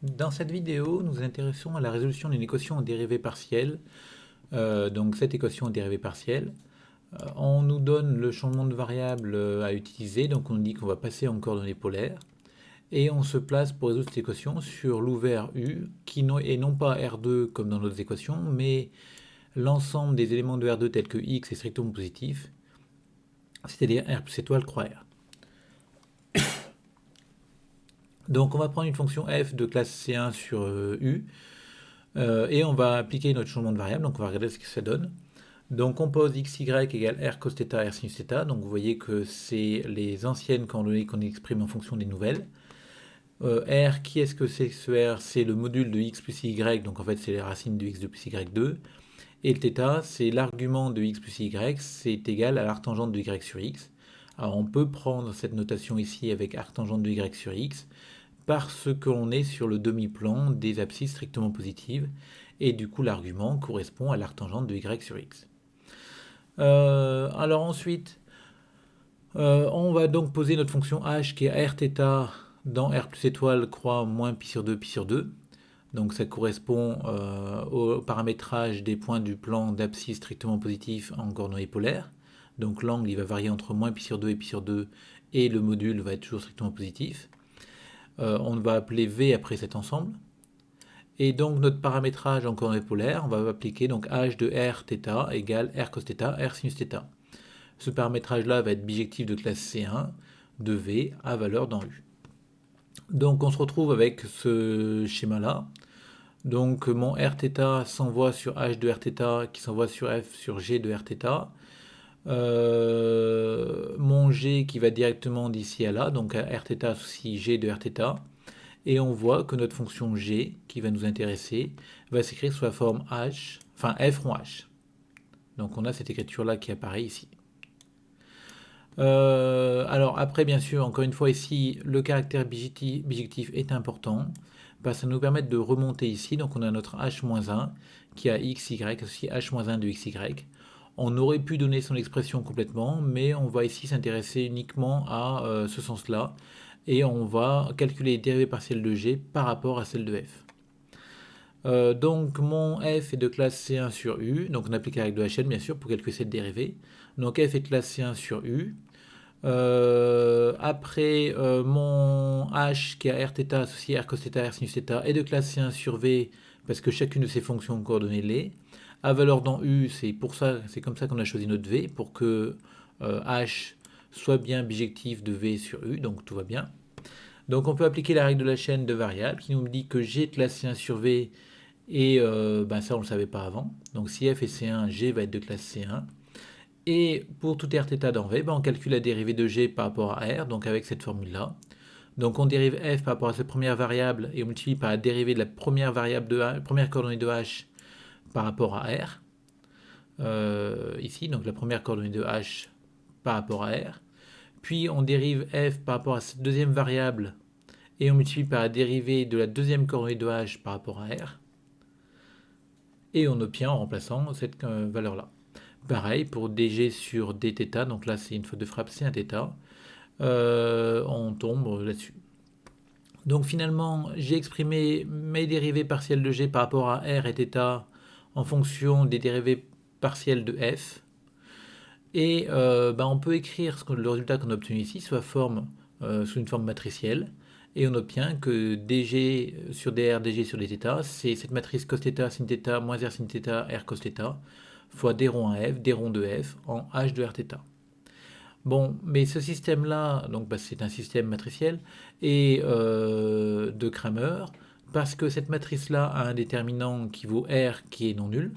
Dans cette vidéo, nous nous intéressons à la résolution d'une équation en dérivée partielle. Donc cette équation en dérivée partielle, on nous donne le changement de variable à utiliser, donc on dit qu'on va passer en coordonnées polaires, et on se place pour résoudre cette équation sur l'ouvert U, qui est non pas R2 comme dans notre équation, mais l'ensemble des éléments de R2 tels que X est strictement positif, c'est-à-dire R plus étoile croix R. Donc on va prendre une fonction f de classe C1 sur U, et on va appliquer notre changement de variable, donc on va regarder ce que ça donne. Donc on pose xy égale r cos θ, r sin θ, donc vous voyez que c'est les anciennes coordonnées qu'on exprime en fonction des nouvelles. R, qui est-ce que c'est ce R? C'est le module de x plus y, donc en fait c'est les racines de x2 plus y2. Et le θ, c'est l'argument de x plus y, c'est égal à l'arctangente de y sur x. Alors on peut prendre cette notation ici avec arctangente de y sur x, parce qu'on est sur le demi-plan des abscisses strictement positives, et du coup l'argument correspond à l'arctangente de y sur x. Alors ensuite, on va donc poser notre fonction h qui est rθ dans r plus étoile croix moins pi sur 2 pi sur 2. Donc ça correspond au paramétrage des points du plan d'abscisse strictement positif en coordonnées polaires. Donc l'angle il va varier entre moins pi sur 2 et pi sur 2, et le module va être toujours strictement positif. On va appeler V après cet ensemble. Et donc notre paramétrage en coordonnées polaires, on va appliquer donc h de r θ égale r cos θ, r sinus θ. Ce paramétrage-là va être bijectif de classe C1 de V à valeur dans U. Donc on se retrouve avec ce schéma-là. Donc mon rθ s'envoie sur h de rθ qui s'envoie sur f sur g de rθ. Mon g qui va directement d'ici à là, donc rθ associe g de rθ. Et on voit que notre fonction g, qui va nous intéresser, va s'écrire sous la forme h, enfin f rond h. Donc on a cette écriture-là qui apparaît ici. Alors après, bien sûr, encore une fois ici, le caractère bijectif est important, parce que ça nous permet de remonter ici. Donc on a notre h-1 qui a xy associé h-1 de xy. On aurait pu donner son expression complètement, mais on va ici s'intéresser uniquement à ce sens-là, et on va calculer les dérivées partielles de g par rapport à celle de f. Donc mon f est de classe C1 sur U, donc on applique la règle de Hn bien sûr pour calculer cette dérivée. Donc f est de classe C1 sur U. Après mon h qui a rθ associé r cos θ, r sinus θ est de classe C1 sur V parce que chacune de ces fonctions coordonnées l'est. À valeur dans U, c'est comme ça qu'on a choisi notre V pour que h soit bien bijectif de V sur U, donc tout va bien. Donc on peut appliquer la règle de la chaîne de variables qui nous dit que G est de classe C1 sur V, et ça on ne le savait pas avant. Donc si f est C1, G va être de classe C1. Et pour tout rθ dans V, on calcule la dérivée de G par rapport à R, donc avec cette formule-là. Donc on dérive f par rapport à cette première variable et on multiplie par la dérivée de la première variable première coordonnée de h par rapport à R. Ici, donc la première coordonnée de h par rapport à R. Puis on dérive f par rapport à cette deuxième variable et on multiplie par la dérivée de la deuxième coordonnée de h par rapport à R. Et on obtient en remplaçant cette valeur-là. Pareil pour dg sur dθ, donc là c'est une faute de frappe, c'est un θ. On tombe là-dessus. Donc finalement, j'ai exprimé mes dérivées partielles de g par rapport à r et θ en fonction des dérivées partielles de f. Et on peut écrire le résultat qu'on a obtenu ici sous une forme matricielle. Et on obtient que dg sur dr, dg sur dθ, c'est cette matrice cos θ, sin θ, moins r sin θ, r cos θ, fois d rond 1f, d rond 2f en h de rθ. Bon, mais ce système-là, donc c'est un système matriciel, et de Cramer, parce que cette matrice-là a un déterminant qui vaut R qui est non nul.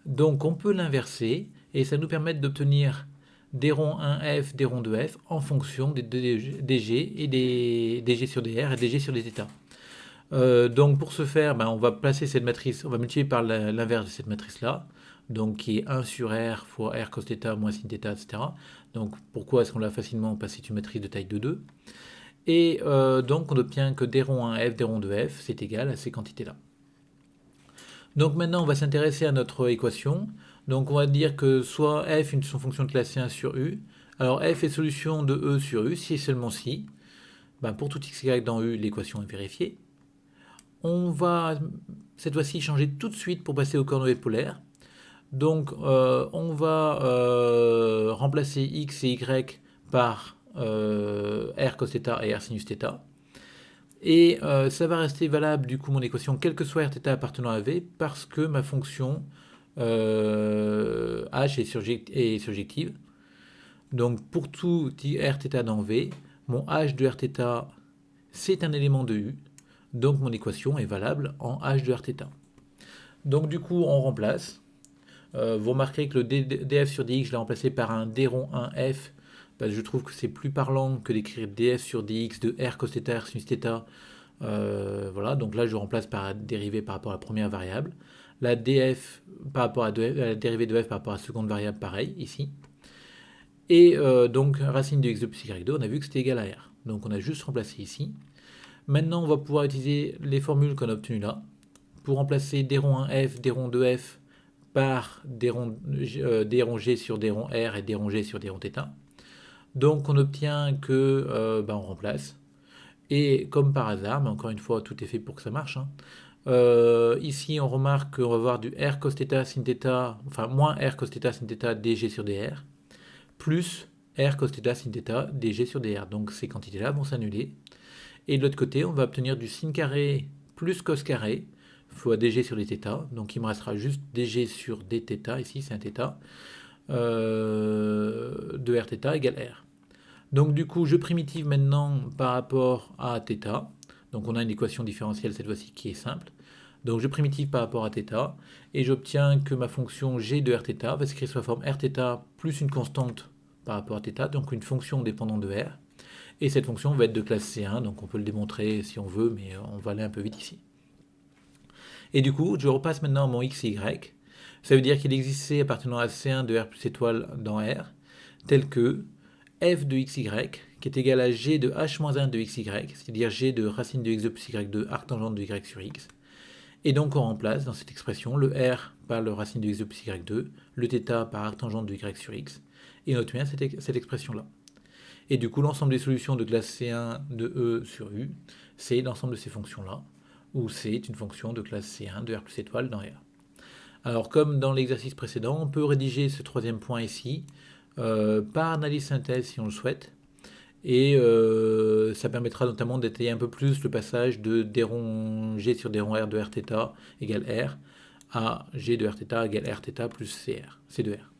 Donc on peut l'inverser, et ça nous permet d'obtenir des ronds 1f, des ronds 2f, en fonction des dg et des dg sur dr et dg sur dθ. Donc pour ce faire, on va placer cette matrice, on va multiplier par l'inverse de cette matrice-là, donc qui est 1 sur r fois r cos θ moins sin θ, etc. Donc pourquoi est-ce qu'on l'a facilement? Parce que c'est une matrice de taille de 2. Et donc on obtient que d rond 1f, d rond 2f, c'est égal à ces quantités-là. Donc maintenant on va s'intéresser à notre équation. Donc on va dire que soit f est une fonction de classe 1 sur u. Alors f est solution de e sur u si et seulement si. Pour tout xy dans u, l'équation est vérifiée. On va cette fois-ci changer tout de suite pour passer au coordonnées polaires. Donc on va remplacer x et y par r cos θ et r sinus θ. Et ça va rester valable du coup mon équation quel que soit rθ appartenant à v parce que ma fonction h est surjective. Donc pour tout rθ dans v, mon h de rθ c'est un élément de u. Donc mon équation est valable en h de rθ. Donc du coup on remplace. Vous remarquerez que le df sur dx je l'ai remplacé par un d rond 1f parce que je trouve que c'est plus parlant que d'écrire df sur dx de r cos θ r sinus θ. Voilà, donc là je remplace par la dérivée par rapport à la première variable. La df par rapport à la dérivée de f par rapport à la seconde variable, pareil, ici. Et donc racine de x2 plus y2, on a vu que c'était égal à r. Donc on a juste remplacé ici. Maintenant on va pouvoir utiliser les formules qu'on a obtenues là pour remplacer d rond 1f, d rond 2f par d rond g sur d rond r et d rond g sur d rond θ. Donc on obtient que on remplace. Et comme par hasard, mais encore une fois, tout est fait pour que ça marche. Ici, on remarque qu'on va avoir du r cos θ sin θ, enfin moins r cos θ sin θ dg sur dr, plus r cos θ sin θ dg sur dr. Donc ces quantités-là vont s'annuler. Et de l'autre côté, on va obtenir du sin carré plus cos carré fois dg sur dθ. Donc il me restera juste dg sur dθ, ici c'est un θ, de rθ égale r. Donc du coup, je primitive maintenant par rapport à θ. Donc on a une équation différentielle cette fois-ci qui est simple. Donc je primitive par rapport à θ et j'obtiens que ma fonction g de rθ va s'écrire sous la forme rθ plus une constante par rapport à θ, donc une fonction dépendante de r. Et cette fonction va être de classe C1, donc on peut le démontrer si on veut, mais on va aller un peu vite ici. Et du coup, je repasse maintenant mon x et y. Ça veut dire qu'il existe C appartenant à C1 de r plus étoile dans R, tel que f de xy, qui est égal à g de h-1 de xy, c'est-à-dire g de racine de x2 plus y2 arc tangente de y sur x. Et donc on remplace dans cette expression le r par le racine de x2 plus y2, le θ par arc tangente de y sur x, et on obtient cette expression-là. Et du coup, l'ensemble des solutions de classe C1 de E sur U, c'est l'ensemble de ces fonctions-là, où c'est une fonction de classe C1 de R plus étoile dans R. Alors, comme dans l'exercice précédent, on peut rédiger ce troisième point ici, par analyse synthèse si on le souhaite, et ça permettra notamment d'étayer un peu plus le passage de d rond g sur d rond r de rθ égale r à g de rθ égale rθ plus cr, c de r.